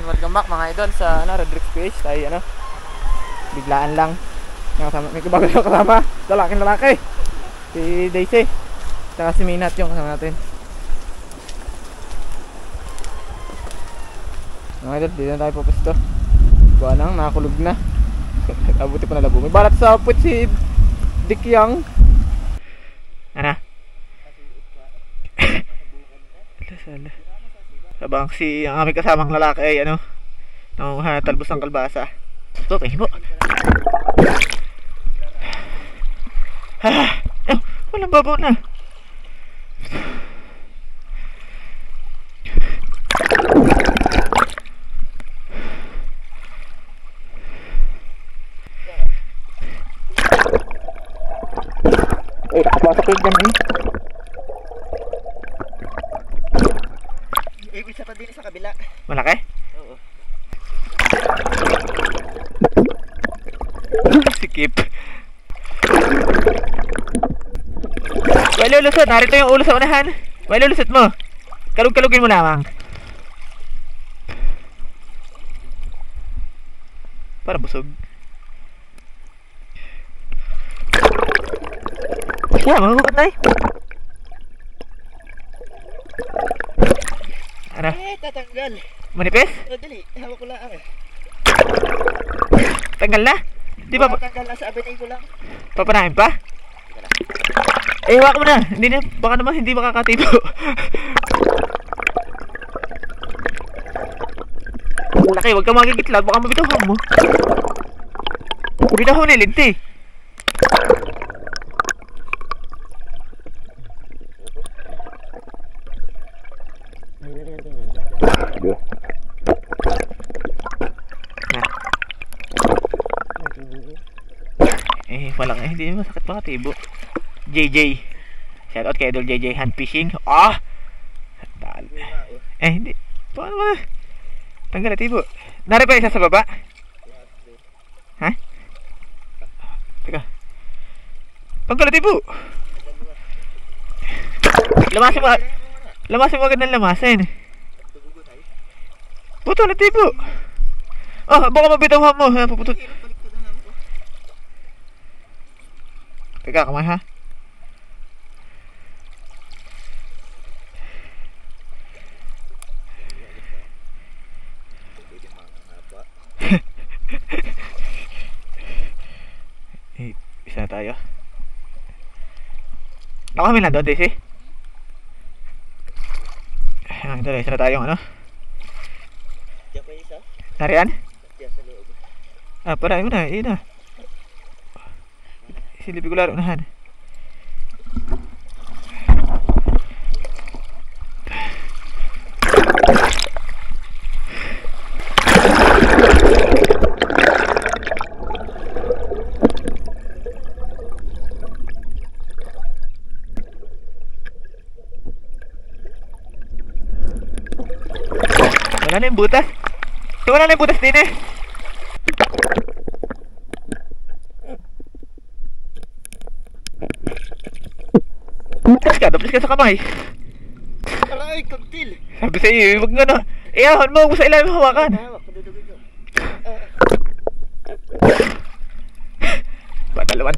welcome back mga idol sa Rodrix PH. Tayo biglaan lang. May bago na kasama, lalaki. Si Daisy, saka si Minat yung kasama natin. Mga idol, dito na tayo pupusto. Buwan lang, nakakulog na. Abuti pa na labo. May balat sa puwit si Dick Young. Ano? Sala. Habang ang aming kasamang lalaki ay talbos ng kalbasa. Ito, tingin mo. Walang babaw na. Pasok yung dyan Isa pa din sa kabila. Malaki? Oo. Sikip. Wala ulusot, narito yung ulo sa unahan. Wala ulusot mo. Kalug-kalugin mo lamang. Para busog. Yeah, mahuhukat na eh. Ano? Tatanggal. Manipis? Dali, hawak ko lang Tanggal na? Di ba? Tanggal na sa abinay ko lang. Papanahin pa? Hawak mo na. Hindi na, baka naman hindi makakatibo. Laki, huwag kang magigitlag, baka mabitahan mo. Bitahan ni Linti. Walang hindi masakit pa katibo. JJ. Shout out kay Idol JJ hand fishing. Hindi. Paano ba? Tanggal na tibo. Nari pa isa sa baba? Ha? Teka. Tanggal na tibo. Lamasin mo agad ng lamasin. Puto na tibo. Baka mabitaw mo. Puputo. Teka, kamay ha. Isa na tayo. Nakami na doon, Daisy. Ito na, isa na tayong Diyan pa isa? Nariyan? Diyan sa loob. Para yun na, yun na. Silipin ko laro unahan. Wala na yung butas. Wala na yung butas din eh. Daplis ka sa kamay. Aray, kaktil. Sabi sa iyo, huwag nga ahon mo, huwag sa ilalim hawakan. Patalawan.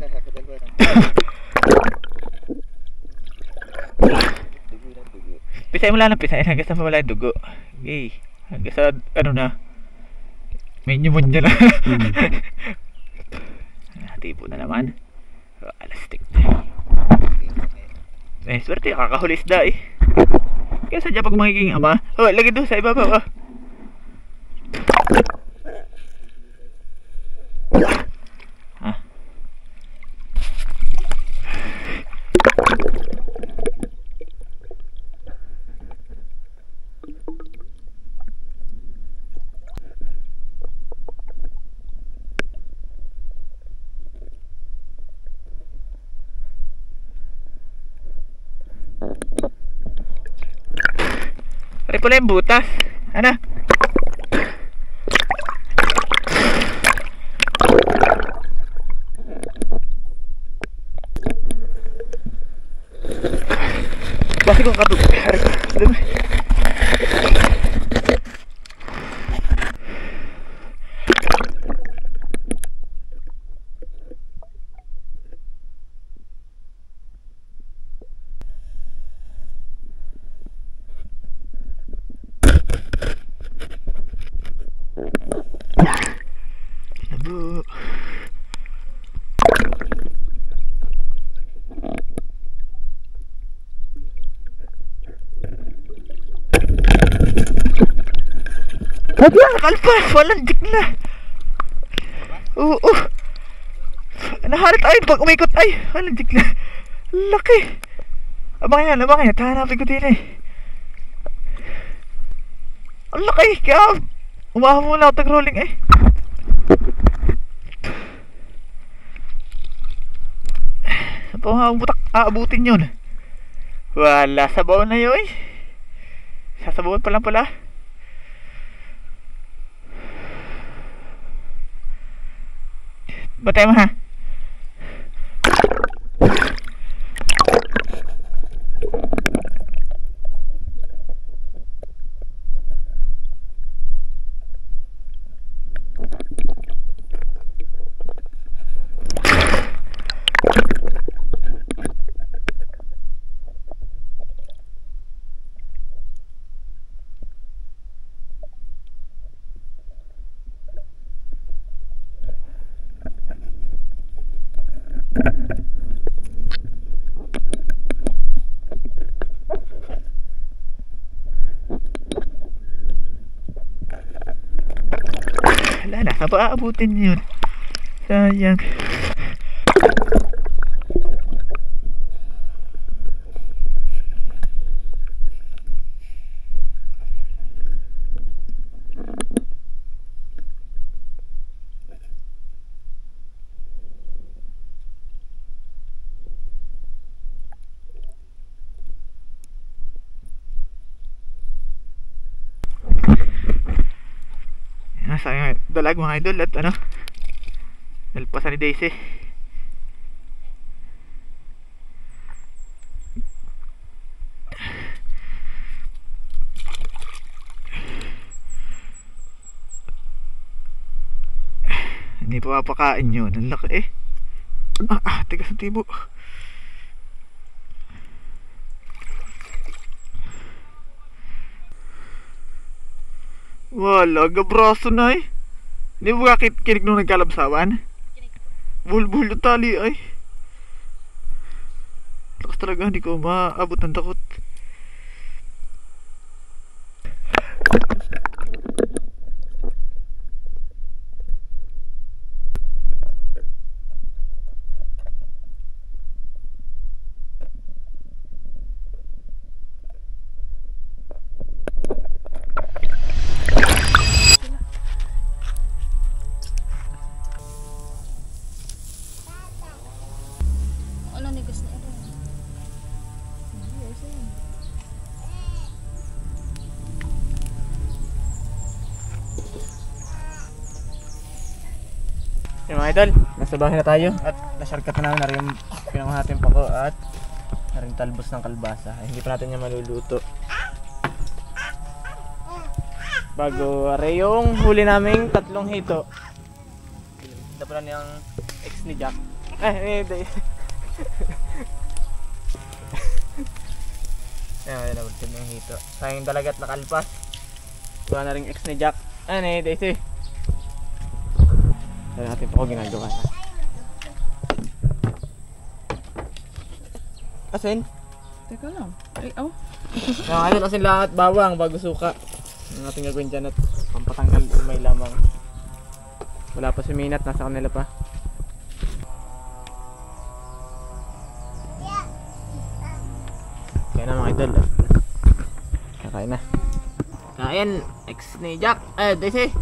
Pisay mo lang ng pisay hanggang sa mawala yung dugo. Okay. Hanggang sa may pneumonia na. Natibo na naman. Alastik na. Swerte, kakahuli isda eh. Kaya sadya pag magiging ama. Lagi doon sa ibabaw. Pare pala yung butas. Ano? Bakit kong katulog? Nakalpas! Walang jig na! Oo! Nahalit ay! Pag umikot ay! Walang jig na! Laki! Abangan yan! Hahanapin ko din eh! Ang laki! Kaya umaha muna ako tag-rolling eh! Saan pa mga butak aabutin yun? Wala, sabaw na yun eh! Sasabawan pa lang pala. Batay mo ha. Wala na, saan pa aabutin yun? Sayang. Sayang dalag mga idol at ano, nalpasan ni Daisy. Hindi pa mapakain yun. Ang laki eh. Tigas ang tibo. Wala, gabraso na eh. Hindi mo kinig nung nagkalabsawan? Bulbul yung tali ay. Lakas talaga, hindi ko maabot ng takot. Yung mga idol, nasa bahay na tayo at na-shortcut na namin na rin yung pinanguhatin pa ko at na rin talbos ng kalbasa. Ay, hindi pa natin yung maluluto. Bago aray yung huli naming 3 hito. Ito pala niyang ex ni Jack. Hindi. Ayan, nabot ko yung hito. Sayang dalagat na kalpas. Wala na rin ex ni Jack. Daisy. Kaya natin pa ako ginagawa na. Asin? Teka lang. Ay, oh. Ngayon asin lahat bawang bago suka. Ang ating gagawin dyan at pampatanggal may lamang. Wala pa si Minat, nasa kanila pa. Kaya na mga idol. Kakain na. Kain, ex ni Jack. Daisy.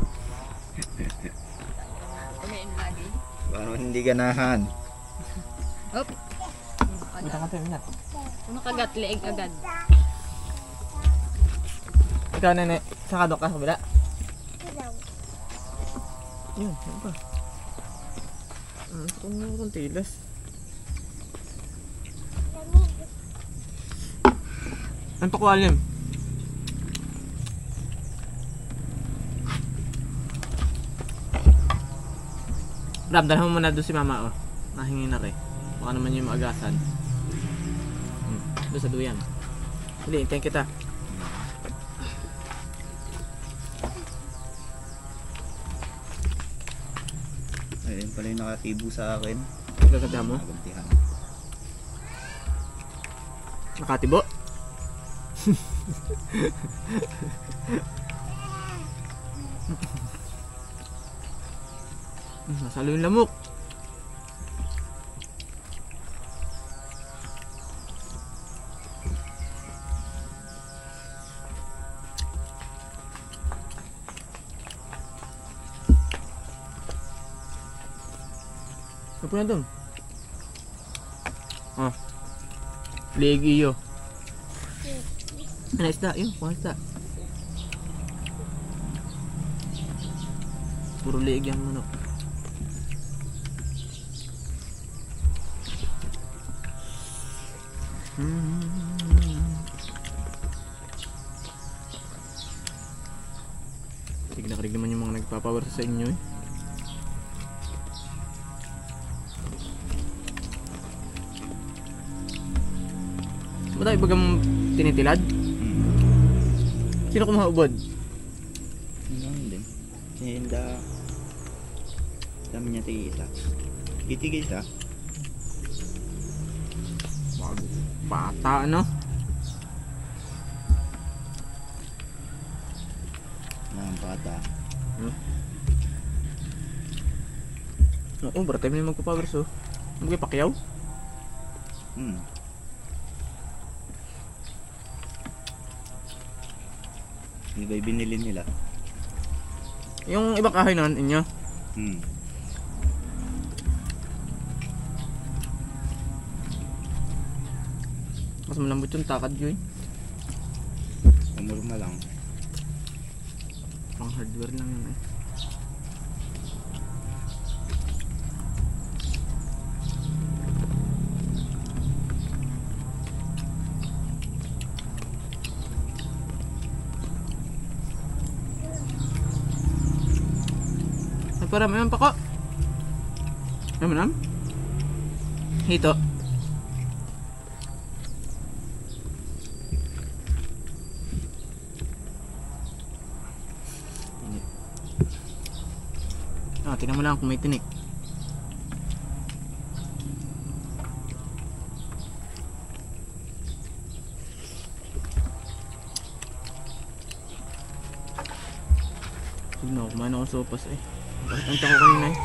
Paano hindi ganahan? Op. Buta ka tayo, Minat. Ano kagat? Leeg agad. Ikaw nene, sa kadok ka sa kabila? Yun, yun pa. Itong tilas. Ang tukwalim. Ram, dalhan mo muna doon si mama, oh. Nahingi na rin. Baka naman yung maagasan. Doon sa duyan. Hindi, hintayin kita. Ayun pala yung nakatibo sa akin. Gaganda mo? Nagantihan. Nasalo yung lamok. Ano po na doon? Ah. Leeg iyo. Ano isda? Yun, pang isda. Puro leeg yung manok. Sige, nakarig naman yung mga nagpapower sa inyo eh. Ba tayo bagang tinitilad? Sino kumaubod? Ano din? Si Hinda. Dami niya tigisa. Itigisa? Bata, ano? Ang bata. Oo, bara tayo na yung magpapower so. Magpapakyaw? Pakyaw? Hindi ba binili nila? Yung ibang kahoy na inyo? Mas malambot yung takad yun. Normal lang. Pang hardware lang yun eh. Ay parang may pako. Ay manam? Hito. Tingnan mo lang kung may tinik. Sige na, kumain ako sopas eh. Bakit ang tako kanina eh?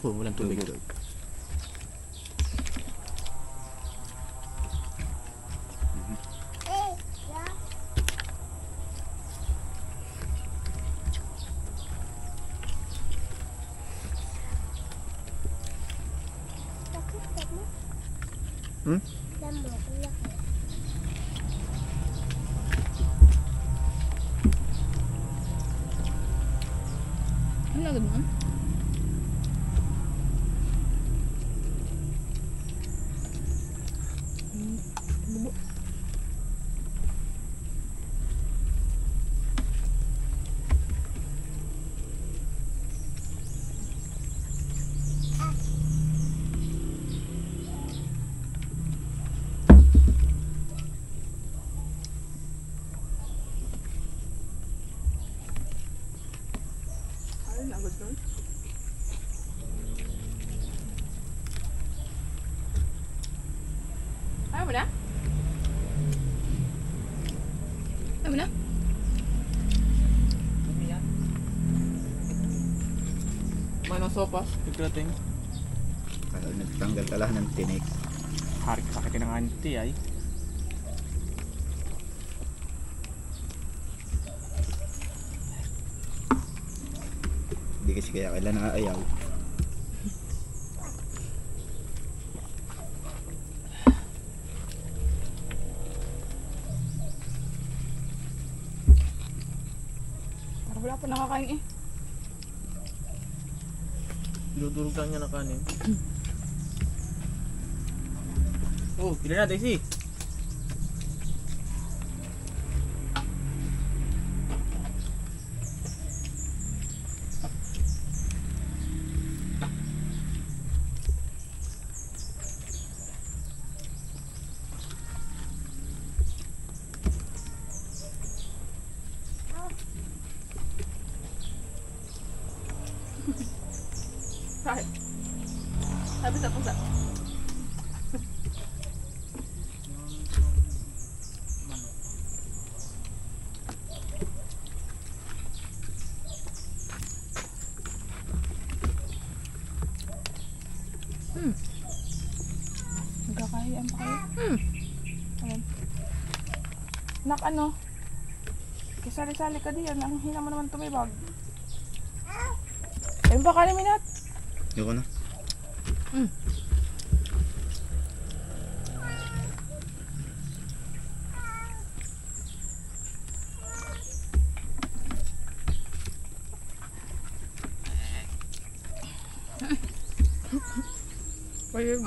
Oh, walang tubig. Ano lagad mo? Ayaw mo na? Ayaw mo na? Kumain ng sopas, pagdating. Kaya nagtanggal ka lang ng tinik. Harik sakit ng auntie ay. Hindi kasi kaya kailan naaayaw. Parang wala pa nakakain eh. Dudurog lang niya ng kanin. Oh, pila na Daisy. Kain pa kayo? Hmm. Ayun. Nak, ano? Kisali-sali ka diyan. Ang hina mo naman tumibag. Ayun ba, kanin minat? Ayoko na. Ayun.